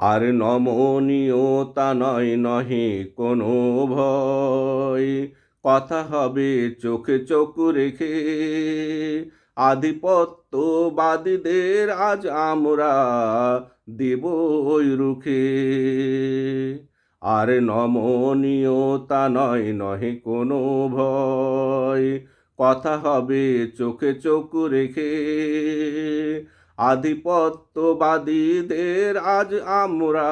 আর নমনীয়তা নয়, নহে কোনো ভয়, কথা হবে চোখে চোখ রেখে। আধিপত্যবাদীদের আজ আমরা দেবই রুখে। আর নমনীয়তা নয়, নহে কোনো ভয়, কথা হবে চোখে চোখ রেখে। আধিপত্যবাদীদের আজ আমরা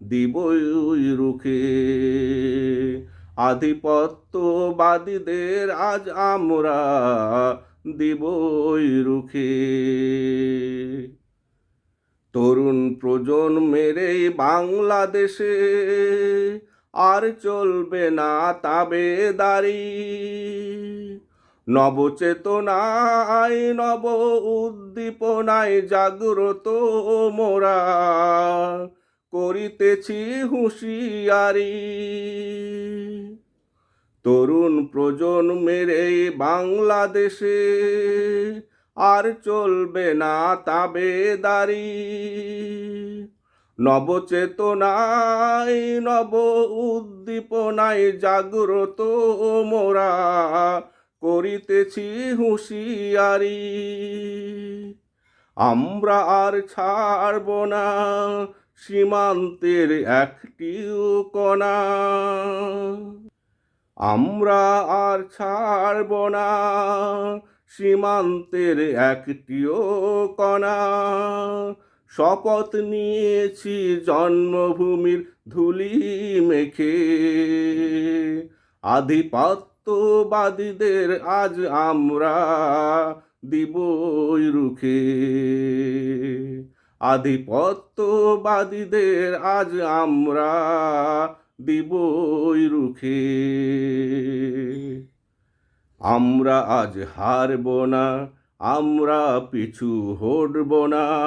দিবই রুখে। আধিপত্যবাদীদের আজ আমরা দিবই রুখে। তরুণ প্রজন্মের এই বাংলাদেশে আর চলবে না তাবেদারি। নবচেতনায় নব উদ্দীপনায় জাগ্রত মোরা করিতেছি হুঁশিয়ারি। তরুণ প্রজন্মের এই বাংলাদেশে আর চলবে না তাবেদারি। নবচেতনায় নব উদ্দীপনায় জাগ্রত মোরা করিতেছি হুঁশিয়ারি। আমরা আর ছাড়ব না সীমান্তের একটিও কণা। আমরা আর ছাড়ব না সীমান্তের একটিও কণা। শপথ নিয়েছি জন্মভূমির ধুলি মেখে। আধিপত্যবাদীদের আজ আমরা দিবই রুখে। আধিপত্যবাদীদের আজ আমরা দিবই রুখে। আমরা আজ হারব না, আমরা পিছু হটব না।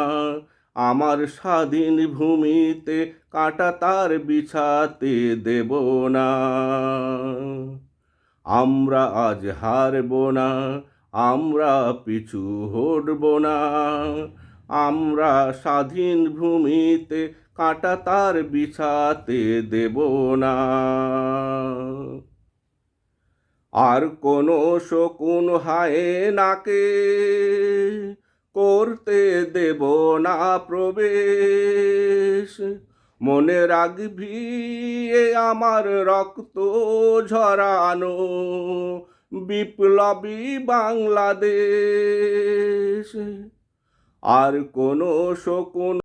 আমার স্বাধীন ভূমিতে কাঁটা তার বিছাতে দেব না। আমরা আজ হারব না, আমরা পিছু হটব না। আমরা স্বাধীন ভূমিতে কাঁটা তার বিছাতে দেব না। আর কোনো শকুন হায়েনাকে করতে দেব না প্রবেশ। মনে রাখবি এ আমার রক্ত ঝরানো বিপ্লবী বাংলাদেশ। আর কোনো শকুন